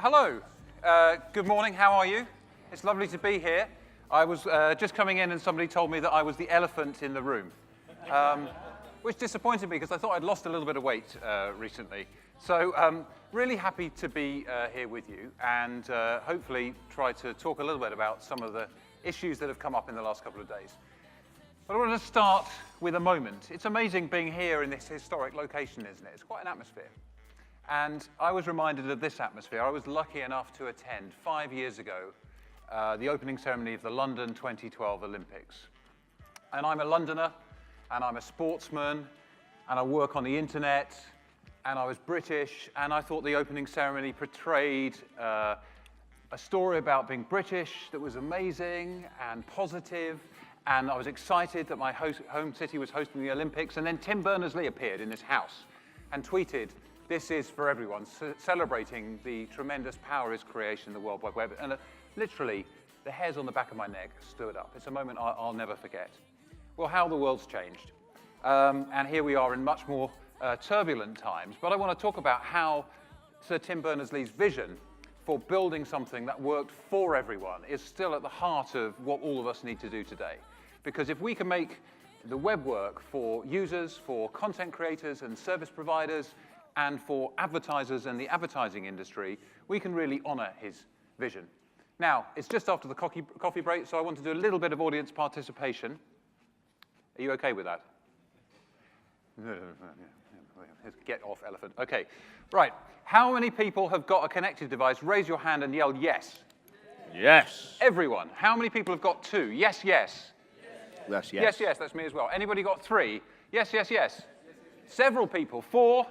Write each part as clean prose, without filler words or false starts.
Hello. Good morning. How are you? It's lovely to be here. I was just coming in and somebody told me that I was the elephant in the room, which disappointed me because I thought I'd lost a little bit of weight recently. So really happy to be here with you and hopefully try to talk a little bit about some of the issues that have come up in the last couple of days. But I want to start with a moment. It's amazing being here in this historic location, isn't it? It's quite an atmosphere. And I was reminded of this atmosphere. I was lucky enough to attend 5 years ago the opening ceremony of the London 2012 Olympics. And I'm a Londoner, and I'm a sportsman, and I work on the internet, and I was British, and I thought the opening ceremony portrayed a story about being British that was amazing and positive, and I was excited that my home city was hosting the Olympics, and then Tim Berners-Lee appeared in this house and tweeted, "This is for everyone," celebrating the tremendous power of his creation, the World Wide Web. And literally, the hairs on the back of my neck stood up. It's a moment I'll never forget. Well, how the world's changed. And here we are in much more turbulent times. But I want to talk about how Sir Tim Berners-Lee's vision for building something that worked for everyone is still at the heart of what all of us need to do today. Because if we can make the web work for users, for content creators and service providers, and for advertisers and the advertising industry, we can really honor his vision. Now, it's just after the coffee break, so I want to do a little bit of audience participation. Are you okay with that? Get off, elephant. Okay, right. How many people have got a connected device? Raise your hand and yell yes. Yes. Everyone. How many people have got two? Yes, yes. Yes, yes. Yes, yes, that's me as well. Anybody got three? Yes, yes, yes. Several people. Four.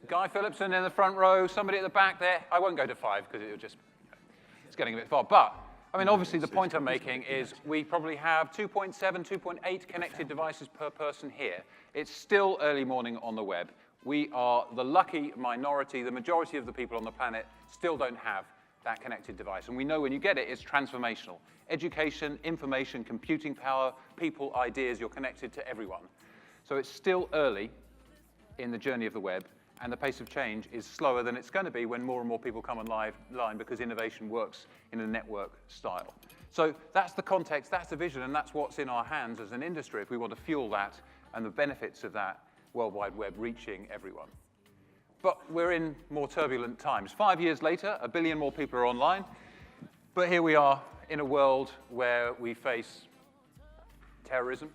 Guy Phillipson in the front row, somebody at the back there. I won't go to five because it'll just, it's getting a bit far. But, I mean, obviously the point I'm making is we probably have 2.7, 2.8 connected devices per person here. It's still early morning on the web. We are the lucky minority. The majority of the people on the planet still don't have that connected device. And we know when you get it, it's transformational. Education, information, computing power, people, ideas, you're connected to everyone. So it's still early in the journey of the web. And the pace of change is slower than it's going to be when more and more people come online because innovation works in a network style. So that's the context, that's the vision, and that's what's in our hands as an industry if we want to fuel that and the benefits of that World Wide Web reaching everyone. But we're in more turbulent times. 5 years later, 1 billion more people are online, but here we are in a world where we face terrorism,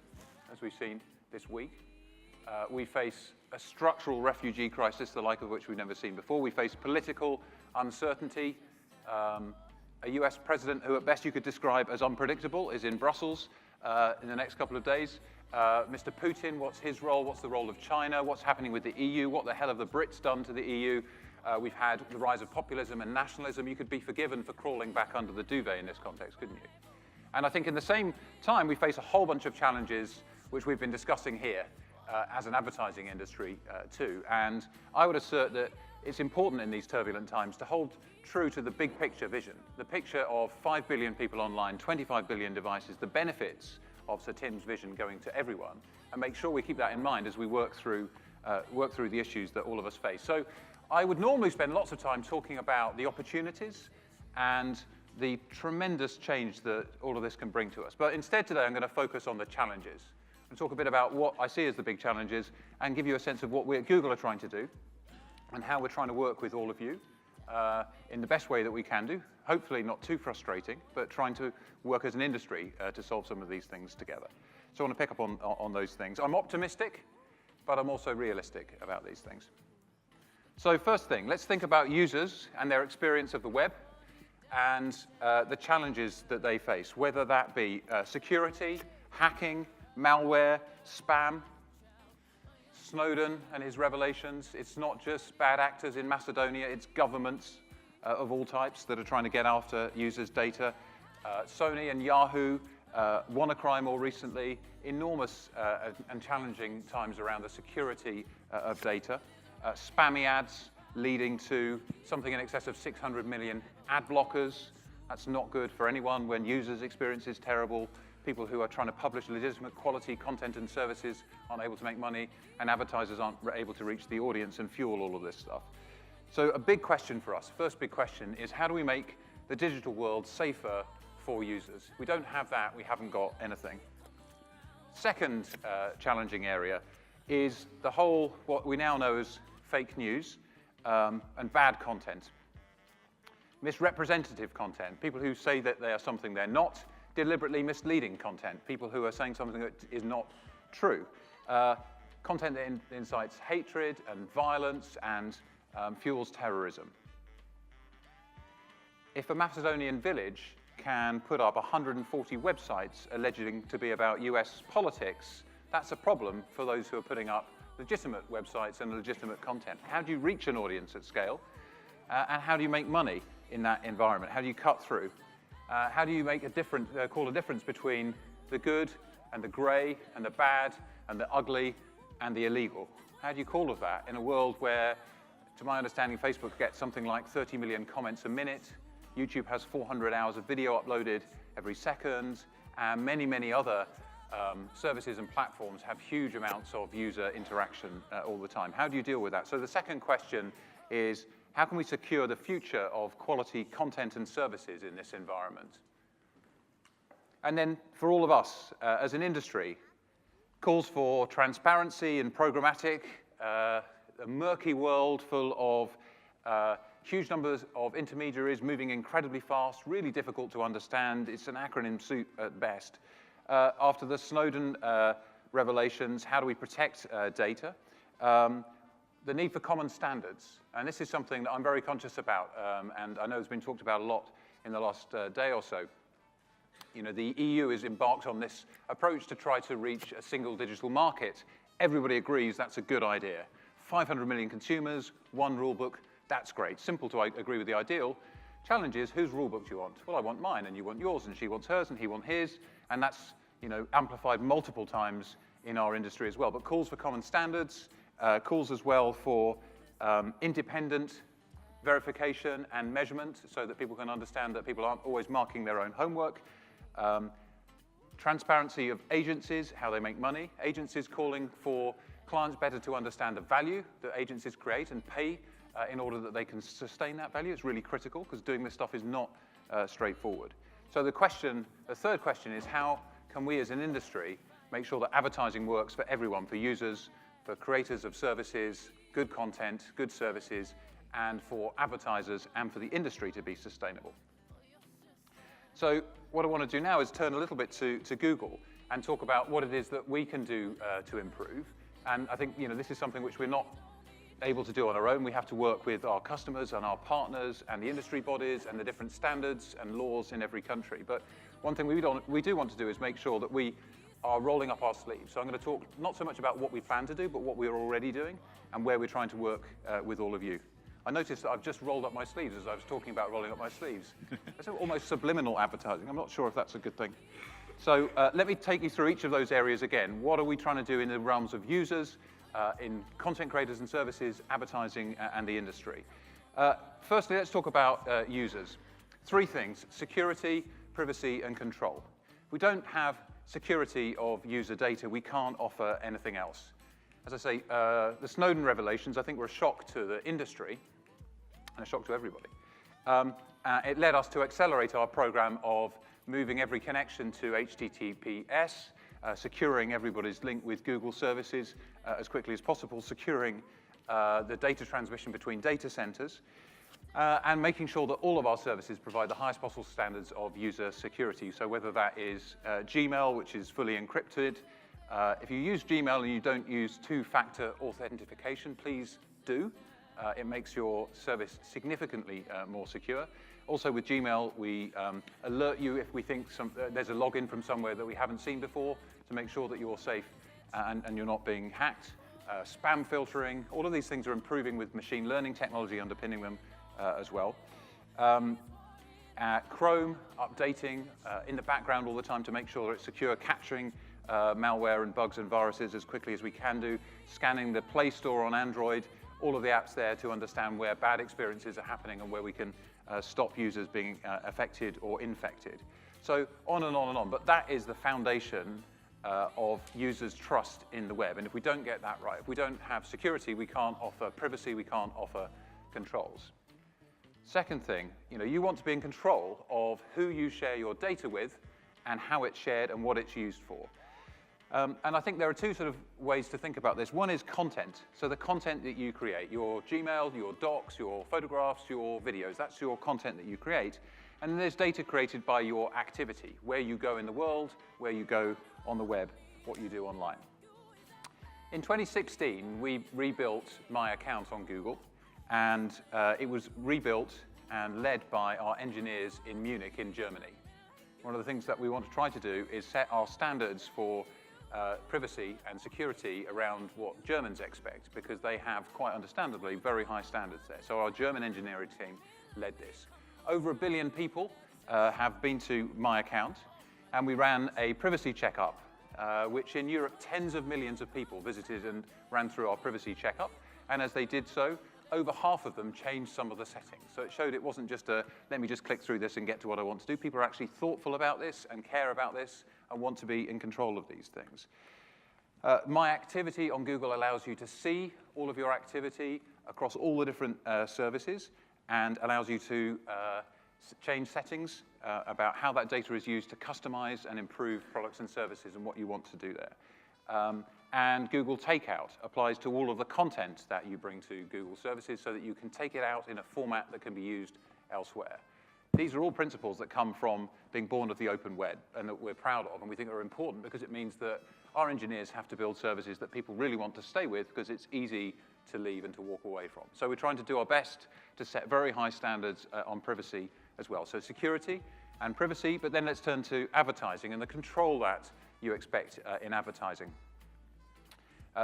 as we've seen this week. We face a structural refugee crisis, the like of which we've never seen before. We face political uncertainty. A US president who at best you could describe as unpredictable is in Brussels in the next couple of days. Mr. Putin, what's his role? What's the role of China? What's happening with the EU? What the hell have the Brits done to the EU? We've had the rise of populism and nationalism. You could be forgiven for crawling back under the duvet in this context, couldn't you? And I think in the same time, we face a whole bunch of challenges which we've been discussing here as an advertising industry too. And I would assert that it's important in these turbulent times to hold true to the big picture vision, the picture of 5 billion people online, 25 billion devices, the benefits of Sir Tim's vision going to everyone, and make sure we keep that in mind as we work through the issues that all of us face. So I would normally spend lots of time talking about the opportunities and the tremendous change that all of this can bring to us. But instead today, I'm going to focus on the challenges and talk a bit about what I see as the big challenges and give you a sense of what we at Google are trying to do and how we're trying to work with all of you in the best way that we can do. Hopefully not too frustrating, but trying to work as an industry to solve some of these things together. So I want to pick up on those things. I'm optimistic, but I'm also realistic about these things. So first thing, let's think about users and their experience of the web and the challenges that they face, whether that be security, hacking, malware, spam, Snowden and his revelations. It's not just bad actors in Macedonia, it's governments of all types that are trying to get after users' data. Sony and Yahoo, WannaCry more recently, enormous and challenging times around the security of data. Spammy ads leading to something in excess of 600 million ad blockers. That's not good for anyone when users' experience is terrible. People who are trying to publish legitimate quality content and services aren't able to make money, and advertisers aren't able to reach the audience and fuel all of this stuff. So a big question for us, first big question, is how do we make the digital world safer for users? If we don't have that, we haven't got anything. Second challenging area is the whole, what we now know as fake news and bad content. Misrepresentative content, people who say that they are something they're not, deliberately misleading content, people who are saying something that is not true. Content that incites hatred and violence and fuels terrorism. If a Macedonian village can put up 140 websites alleging to be about US politics, that's a problem for those who are putting up legitimate websites and legitimate content. How do you reach an audience at scale? And how do you make money in that environment? How do you cut through? How do you make a difference, call a difference between the good and the grey and the bad and the ugly and the illegal? How do you call of that in a world where, to my understanding, Facebook gets something like 30 million comments a minute, YouTube has 400 hours of video uploaded every second, and many, many other services and platforms have huge amounts of user interaction all the time. How do you deal with that? So the second question is, how can we secure the future of quality content and services in this environment? And then for all of us as an industry, calls for transparency and programmatic, a murky world full of huge numbers of intermediaries moving incredibly fast, really difficult to understand. It's an acronym soup at best. After the Snowden revelations, how do we protect data? The need for common standards. And this is something that I'm very conscious about, and I know it's been talked about a lot in the last day or so. You know, the EU has embarked on this approach to try to reach a single digital market. Everybody agrees that's a good idea. 500 million consumers, one rule book, that's great. Simple to agree with the ideal. Challenge is, whose rule book do you want? Well, I want mine, and you want yours, and she wants hers, and he wants his, and that's, you know, amplified multiple times in our industry as well. But calls for common standards, calls as well for independent verification and measurement so that people can understand that people aren't always marking their own homework. Transparency of agencies, how they make money. Agencies calling for clients better to understand the value that agencies create and pay in order that they can sustain that value. It's really critical because doing this stuff is not straightforward. So the third question is, how can we as an industry make sure that advertising works for everyone, for users, for creators of services, good content, good services, and for advertisers and for the industry to be sustainable? So what I want to do now is turn a little bit to Google and talk about what it is that we can do to improve. And I think, you know, this is something which we're not able to do on our own. We have to work with our customers and our partners and the industry bodies and the different standards and laws in every country. But one thing we do want to do is make sure that we are rolling up our sleeves. So I'm going to talk not so much about what we plan to do, but what we're already doing and where we're trying to work with all of you. I noticed that I've just rolled up my sleeves as I was talking about rolling up my sleeves. That's almost subliminal advertising. I'm not sure if that's a good thing. So let me take you through each of those areas again. What are we trying to do in the realms of users, in content creators and services, advertising, and the industry? Firstly, let's talk about users. Three things: security, privacy, and control. If we don't have security of user data, we can't offer anything else. As I say, the Snowden revelations, I think, were a shock to the industry and a shock to everybody. It led us to accelerate our program of moving every connection to HTTPS, securing everybody's link with Google services as quickly as possible, securing the data transmission between data centers, and making sure that all of our services provide the highest possible standards of user security. So whether that is Gmail, which is fully encrypted. If you use Gmail and you don't use two-factor authentication, please do. It makes your service significantly more secure. Also with Gmail, we alert you if we think there's a login from somewhere that we haven't seen before to make sure that you're safe and you're not being hacked. Spam filtering, all of these things are improving with machine learning technology underpinning them as well. Chrome, updating in the background all the time to make sure that it's secure, capturing malware and bugs and viruses as quickly as we can do, scanning the Play Store on Android, all of the apps there to understand where bad experiences are happening and where we can stop users being affected or infected. So on and on and on. But that is the foundation of users' trust in the web. And if we don't get that right, if we don't have security, we can't offer privacy, we can't offer controls. Second thing, you want to be in control of who you share your data with and how it's shared and what it's used for. And I think there are two sort of ways to think about this. One is content. So the content that you create, your Gmail, your docs, your photographs, your videos, that's your content that you create. And then there's data created by your activity, where you go in the world, where you go on the web, what you do online. In 2016, we rebuilt my account on Google, and it was rebuilt and led by our engineers in Munich in Germany. One of the things that we want to try to do is set our standards for privacy and security around what Germans expect, because they have, quite understandably, very high standards there. So our German engineering team led this. Over 1 billion people have been to my account, and we ran a privacy checkup, which in Europe, tens of millions of people visited and ran through our privacy checkup. And as they did so, over half of them changed some of the settings. So it showed it wasn't just a, let me just click through this and get to what I want to do. People are actually thoughtful about this and care about this and want to be in control of these things. My activity on Google allows you to see all of your activity across all the different services, and allows you to change settings about how that data is used to customize and improve products and services and what you want to do there. And Google Takeout applies to all of the content that you bring to Google services so that you can take it out in a format that can be used elsewhere. These are all principles that come from being born of the open web and that we're proud of, and we think are important because it means that our engineers have to build services that people really want to stay with because it's easy to leave and to walk away from. So we're trying to do our best to set very high standards on privacy as well. So security and privacy, but then let's turn to advertising and the control that you expect in advertising.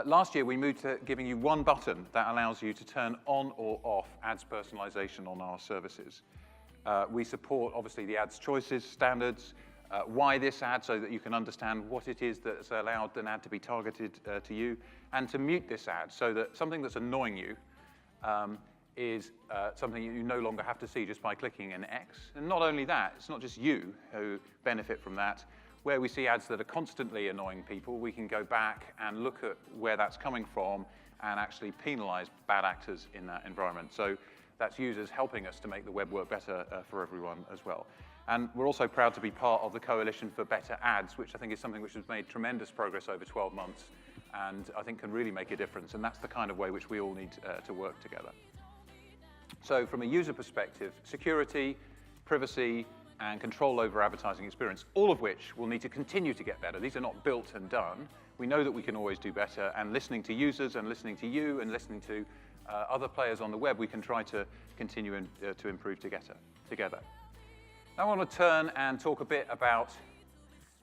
Last year, we moved to giving you one button that allows you to turn on or off ads personalization on our services. We support, obviously, the ads choices, standards, why this ad, so that you can understand what it is that's allowed an ad to be targeted to you, and to mute this ad so that something that's annoying you is something you no longer have to see just by clicking an X. And not only that, it's not just you who benefit from that. Where we see ads that are constantly annoying people, we can go back and look at where that's coming from and actually penalize bad actors in that environment. So that's users helping us to make the web work better for everyone as well. And we're also proud to be part of the Coalition for Better Ads, which I think is something which has made tremendous progress over 12 months and I think can really make a difference. And that's the kind of way which we all need to work together. So from a user perspective, security, privacy, and control over advertising experience, all of which will need to continue to get better. These are not built and done. We know that we can always do better, and listening to users and listening to you and listening to other players on the web, we can try to continue to improve together. Now I want to turn and talk a bit about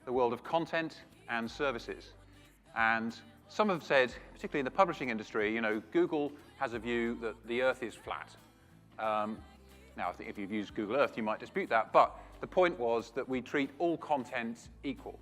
the world of content and services. And some have said, particularly in the publishing industry, Google has a view that the Earth is flat. Now, I think if you've used Google Earth, you might dispute that, but the point was that we treat all content equal.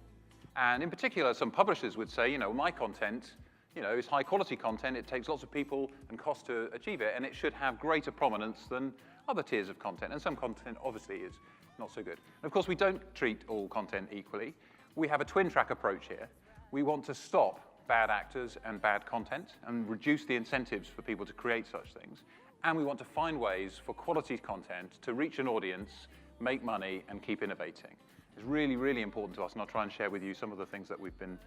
And in particular, some publishers would say, my content, is high quality content, it takes lots of people and cost to achieve it, and it should have greater prominence than other tiers of content. And some content obviously is not so good. And of course, we don't treat all content equally. We have a twin track approach here. We want to stop bad actors and bad content and reduce the incentives for people to create such things. And we want to find ways for quality content to reach an audience, make money, and keep innovating. It's really, really important to us, and I'll try and share with you some of the things that we've been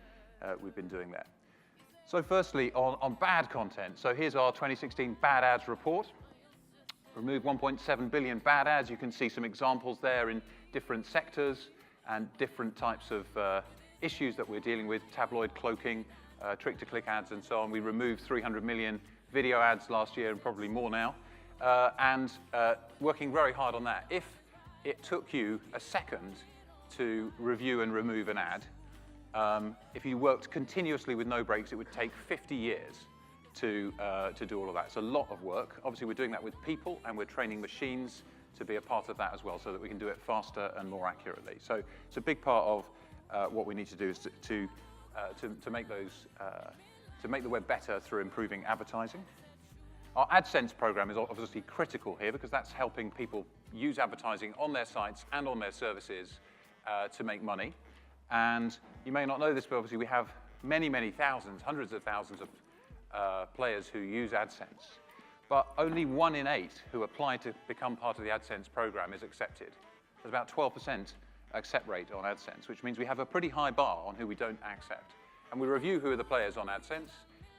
doing there. So firstly, on bad content. So here's our 2016 bad ads report. Removed 1.7 billion bad ads. You can see some examples there in different sectors and different types of issues that we're dealing with, tabloid cloaking, trick-to-click ads, and so on. We removed 300 million video ads last year, and probably more now, and working very hard on that. If it took you a second to review and remove an ad, if you worked continuously with no breaks, it would take 50 years to do all of that. It's a lot of work. Obviously, we're doing that with people, and we're training machines to be a part of that as well, so that we can do it faster and more accurately. So it's a big part of what we need to do is to make those to make the web better through improving advertising. Our Adsense program is obviously critical here because that's helping people use advertising on their sites and on their services to make money. And you may not know this, but obviously we have many, many thousands, hundreds of thousands of players who use Adsense. but only 1 in 8 who apply to become part of the Adsense program is accepted. There's about 12% accept rate on Adsense, which means we have a pretty high bar on who we don't accept. And we review who are the players on Adsense,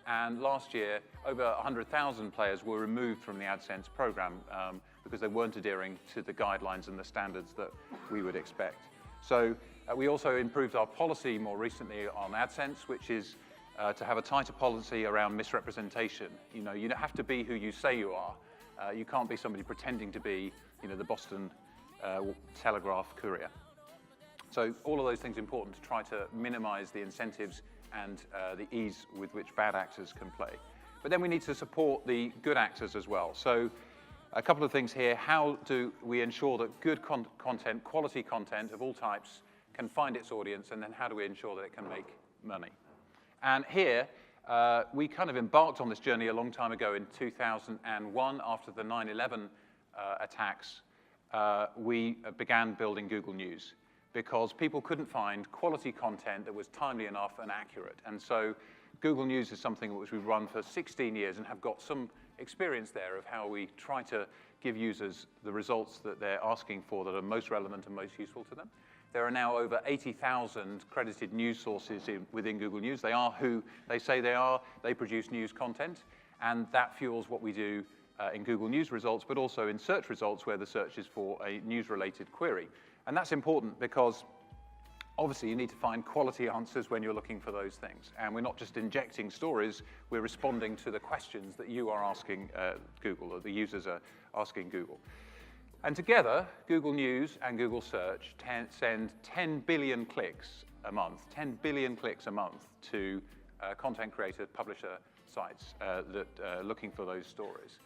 and last year, over 100,000 players were removed from the Adsense program because they weren't adhering to the guidelines and the standards that we would expect. So we also improved our policy more recently on Adsense, which is to have a tighter policy around misrepresentation. You have to be who you say you are. You can't be somebody pretending to be, the Boston Telegraph courier. So all of those things are important to try to minimize the incentives and the ease with which bad actors can play. But then we need to support the good actors as well. So a couple of things here. How do we ensure that good content, quality content of all types, can find its audience, and then how do we ensure that it can make money? And here, we kind of embarked on this journey a long time ago in 2001 after the 9/11 attacks. We began building Google News because people couldn't find quality content that was timely enough and accurate. And so Google News is something which we've run for 16 years and have got some experience there of how we try to give users the results that they're asking for that are most relevant and most useful to them. There are now over 80,000 credited news sources within Google News. They are who they say they are. They produce news content, and that fuels what we do in Google News results, but also in search results where the search is for a news-related query. And that's important because obviously you need to find quality answers when you're looking for those things. And we're not just injecting stories, we're responding to the questions that you are asking Google, or the users are asking Google. And together, Google News and Google Search send 10 billion clicks a month, 10 billion clicks a month to content creator, publisher sites that are looking for those stories.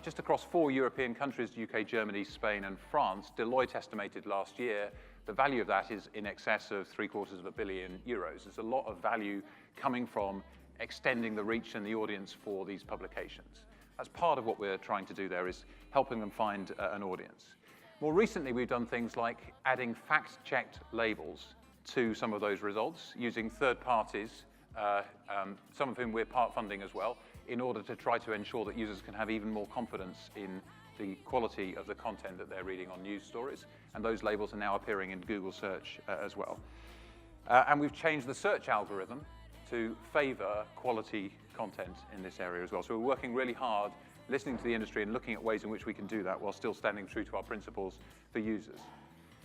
Just across 4 European countries, UK, Germany, Spain, and France, Deloitte estimated last year the value of that is in excess of €750 million. There's a lot of value coming from extending the reach and the audience for these publications. That's part of what we're trying to do there, is helping them find an audience. More recently, we've done things like adding fact-checked labels to some of those results using third parties, some of whom we're part funding as well, in order to try to ensure that users can have even more confidence in the quality of the content that they're reading on news stories. And those labels are now appearing in Google Search as well. And we've changed the search algorithm to favor quality content in this area as well. So we're working really hard, listening to the industry and looking at ways in which we can do that while still standing true to our principles for users.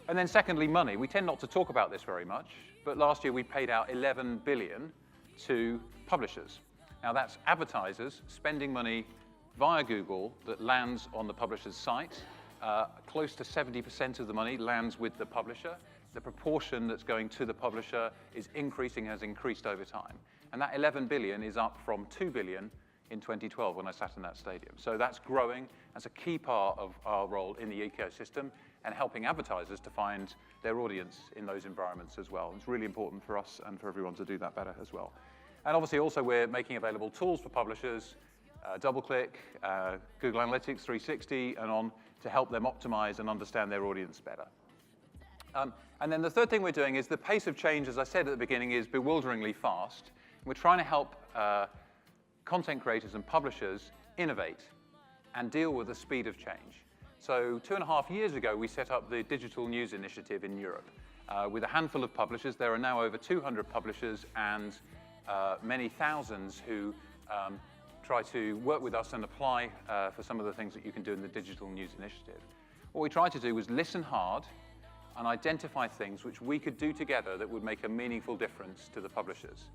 And then secondly, money. We tend not to talk about this very much, but last year we paid out 11 billion to publishers. Now that's advertisers spending money via Google that lands on the publisher's site. Close to 70% of the money lands with the publisher. The proportion that's going to the publisher is increasing, has increased over time. And that 11 billion is up from 2 billion in 2012 when I sat in that stadium. So that's growing. That's a key part of our role in the ecosystem and helping advertisers to find their audience in those environments as well. It's really important for us and for everyone to do that better as well. And obviously also we're making available tools for publishers, DoubleClick, Google Analytics 360, and on to help them optimize and understand their audience better. And then the third thing we're doing is the pace of change, as I said at the beginning, is bewilderingly fast. We're trying to help content creators and publishers innovate and deal with the speed of change. So 2.5 years ago, we set up the Digital News Initiative in Europe. With a handful of publishers, there are now over 200 publishers and many thousands who try to work with us and apply for some of the things that you can do in the Digital News Initiative. What we tried to do was listen hard and identify things which we could do together that would make a meaningful difference to the publishers.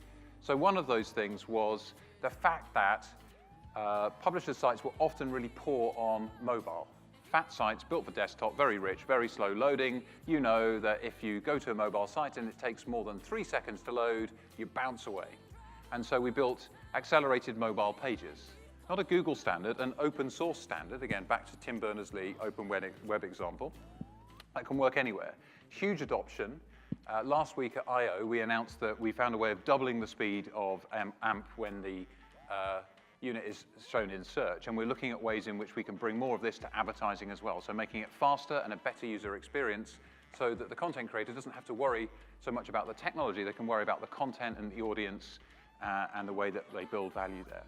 So one of those things was the fact that publisher sites were often really poor on mobile. Fat sites built for desktop, very rich, very slow loading. You know that if you go to a mobile site and it takes more than 3 seconds to load, you bounce away. And so we built accelerated mobile pages. Not a Google standard, an open source standard, again, back to Tim Berners-Lee open web example, that can work anywhere. Huge adoption. Last week at I/O, we announced that we found a way of doubling the speed of AMP when the unit is shown in search, and we're looking at ways in which we can bring more of this to advertising as well, so making it faster and a better user experience so that the content creator doesn't have to worry so much about the technology, they can worry about the content and the audience and the way that they build value there.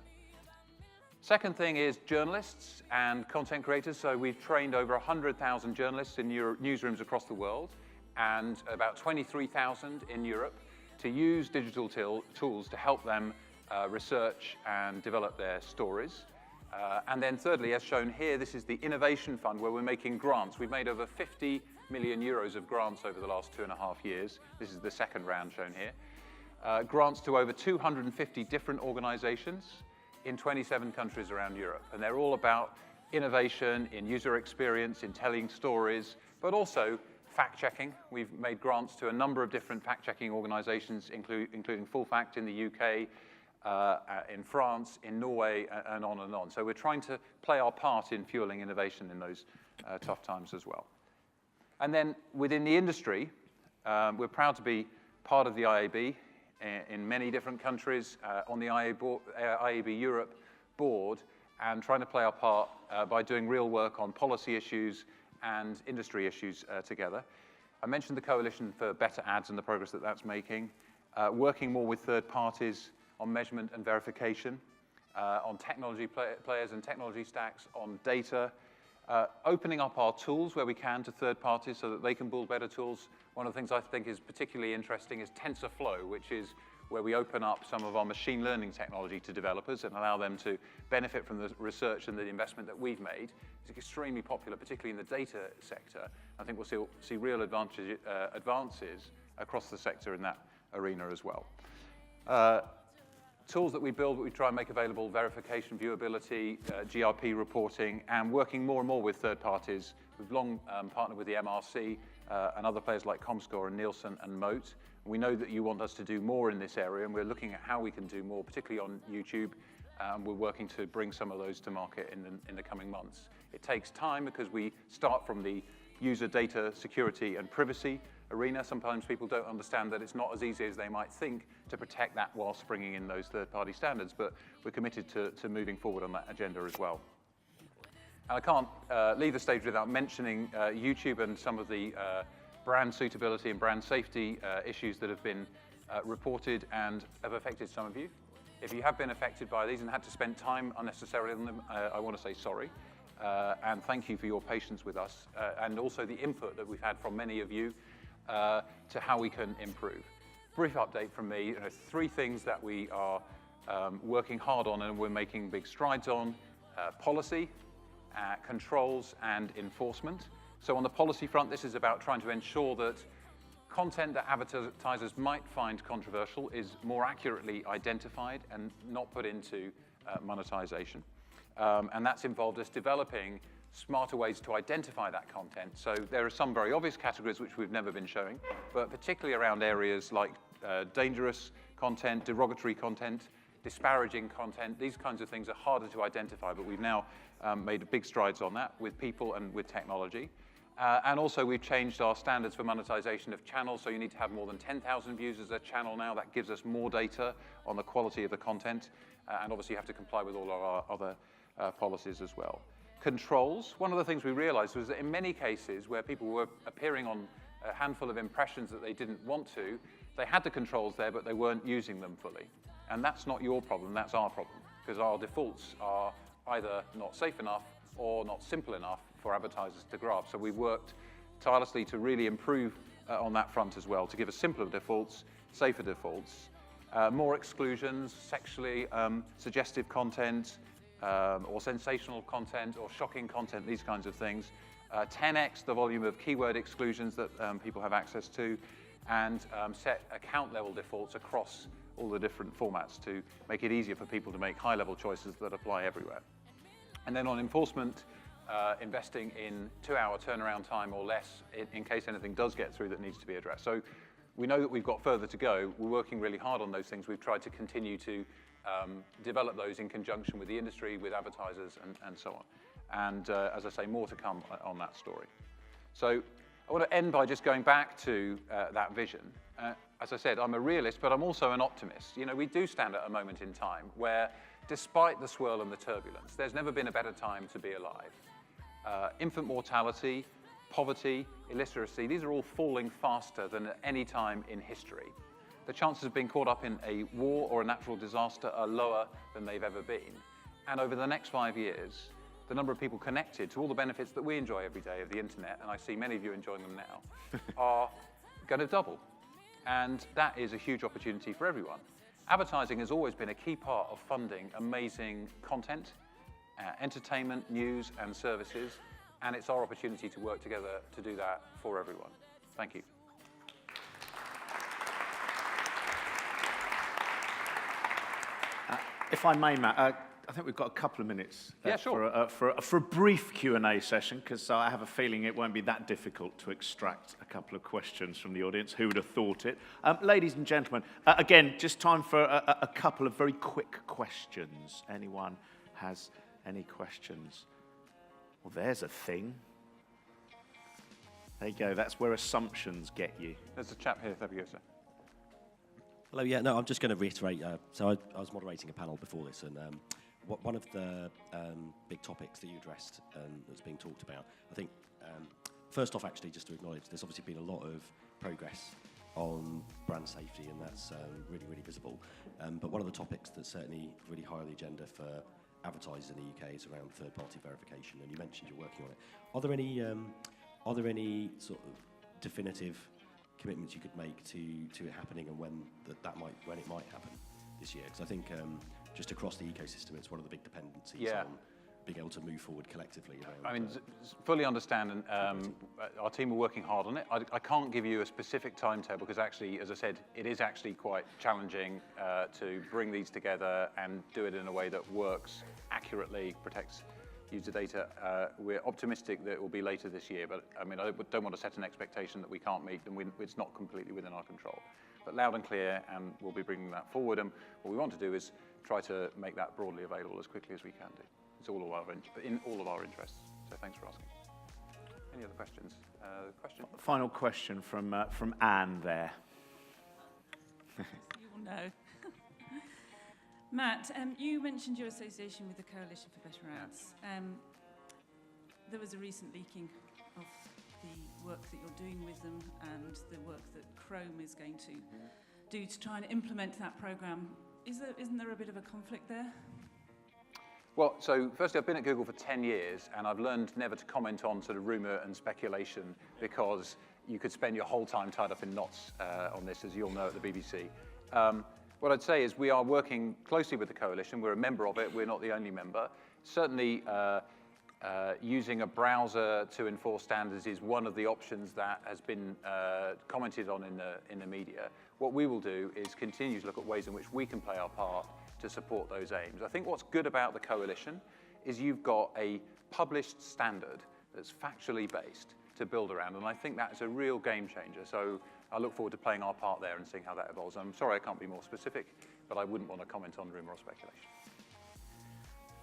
Second thing is journalists and content creators. So we've trained over 100,000 journalists in newsrooms across the world and about 23,000 in Europe to use digital tools to help them research and develop their stories. And then thirdly, as shown here, this is the Innovation Fund where we're making grants. We've made over 50 million euros of grants over the last 2.5 years. This is the second round shown here. Grants to over 250 different organizations in 27 countries around Europe. And they're all about innovation in user experience, in telling stories, but also fact-checking. We've made grants to a number of different fact-checking organizations, including Full Fact in the UK, in France, in Norway, and on and on. So we're trying to play our part in fueling innovation in those tough times as well. And then within the industry, we're proud to be part of the IAB in many different countries on the IAB Europe board and trying to play our part by doing real work on policy issues and industry issues together. I mentioned the Coalition for Better Ads and the progress that that's making, working more with third parties on measurement and verification, on technology players and technology stacks, on data, opening up our tools where we can to third parties so that they can build better tools. One of the things I think is particularly interesting is Tensorflow, which is where we open up some of our machine learning technology to developers and allow them to benefit from the research and the investment that we've made. It's extremely popular, particularly in the data sector. I think we'll see real advances across the sector in that arena as well. Tools that we build, we try and make available: verification, viewability, GRP reporting, and working more and more with third parties. We've long partnered with the MRC and other players like Comscore and Nielsen and Moat. We know that you want us to do more in this area, and we're looking at how we can do more, particularly on YouTube. We're working to bring some of those to market in the coming months. It takes time because we start from the user data security and privacy arena. Sometimes people don't understand that it's not as easy as they might think to protect that whilst bringing in those third-party standards, but we're committed to moving forward on that agenda as well. And I can't leave the stage without mentioning YouTube and some of the brand suitability and brand safety issues that have been reported and have affected some of you. If you have been affected by these and had to spend time unnecessarily on them, I want to say sorry. And thank you for your patience with us and also the input that we've had from many of you to how we can improve. Brief update from me, 3 things that we are working hard on and we're making big strides on: policy, controls, and enforcement. So on the policy front, this is about trying to ensure that content that advertisers might find controversial is more accurately identified and not put into monetization. And that's involved us developing smarter ways to identify that content. So there are some very obvious categories which we've never been showing, but particularly around areas like dangerous content, derogatory content, disparaging content. These kinds of things are harder to identify, but we've now made big strides on that with people and with technology. And also we've changed our standards for monetization of channels, so you need to have more than 10,000 views as a channel now. That gives us more data on the quality of the content, and obviously you have to comply with all our other policies as well. Controls, one of the things we realized was that in many cases where people were appearing on a handful of impressions that they didn't want to, they had the controls there, but they weren't using them fully. And that's not your problem, that's our problem, because our defaults are either not safe enough or not simple enough for advertisers to grasp. So we've worked tirelessly to really improve on that front as well, to give us simpler defaults, safer defaults, more exclusions, sexually suggestive content, or sensational content, or shocking content, these kinds of things. 10x the volume of keyword exclusions that people have access to, and set account-level defaults across all the different formats to make it easier for people to make high-level choices that apply everywhere. And then on enforcement, investing in 2-hour turnaround time or less in case anything does get through that needs to be addressed. So we know that we've got further to go. We're working really hard on those things. We've tried to continue to develop those in conjunction with the industry, with advertisers, and so on. And as I say, more to come on that story. So I want to end by just going back to that vision. As I said, I'm a realist, but I'm also an optimist. We do stand at a moment in time where, despite the swirl and the turbulence, there's never been a better time to be alive. Infant mortality, poverty, illiteracy, these are all falling faster than at any time in history. The chances of being caught up in a war or a natural disaster are lower than they've ever been. And over the next 5 years, the number of people connected to all the benefits that we enjoy every day of the internet, and I see many of you enjoying them now, are going to double. And that is a huge opportunity for everyone. Advertising has always been a key part of funding amazing content, entertainment, news, and services, and it's our opportunity to work together to do that for everyone. Thank you. If I may, Matt, I think we've got a couple of minutes Yeah, sure. for a brief Q&A session, because I have a feeling it won't be that difficult to extract a couple of questions from the audience. Who would have thought it? Ladies and gentlemen, again, just time for a couple of very quick questions. Anyone has any questions? Well, there's a thing. There you go. That's where assumptions get you. There's a chap here. There we go, sir. Hello, yeah, no, I'm just going to reiterate. So I was moderating a panel before this, and one of the big topics that you addressed that's being talked about, I think, first off, actually, just to acknowledge, there's obviously been a lot of progress on brand safety, and that's really, really visible. But one of the topics that's certainly really high on the agenda for advertisers in the UK is around third-party verification, and you mentioned you're working on it. Are there any sort of definitive commitments you could make to it happening, and when it might happen this year? Because I think just across the ecosystem, it's one of the big dependencies on being able to move forward collectively. I mean, fully understand, and our team are working hard on it. I can't give you a specific timetable because actually, as I said, it is actually quite challenging to bring these together and do it in a way that works accurately, protects user data. We're optimistic that it will be later this year, but I mean, I don't want to set an expectation that we can't meet, and it's not completely within our control. But loud and clear, and we'll be bringing that forward. And what we want to do is try to make that broadly available as quickly as we can do. It's in all of our interests. So thanks for asking. Any other questions? Question? Final question from Anne there. You will know. Matt, you mentioned your association with the Coalition for Better Ads. There was a recent leaking of the work that you're doing with them and the work that Chrome is going to do to try and implement that program. Isn't there a bit of a conflict there? Well, so firstly, I've been at Google for 10 years, and I've learned never to comment on sort of rumor and speculation, because you could spend your whole time tied up in knots on this, as you'll know at the BBC. What I'd say is we are working closely with the coalition. We're a member of it. We're not the only member. Certainly, using a browser to enforce standards is one of the options that has been commented on in the media. What we will do is continue to look at ways in which we can play our part to support those aims. I think what's good about the coalition is you've got a published standard that's factually based to build around, and I think that's a real game changer. So I look forward to playing our part there and seeing how that evolves. I'm sorry I can't be more specific, but I wouldn't want to comment on rumor or speculation.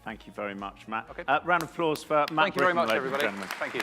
Thank you very much, Matt. Okay. Round of applause for Matt Brittin. Thank you very much, ladies and everybody. gentlemen. Thank you.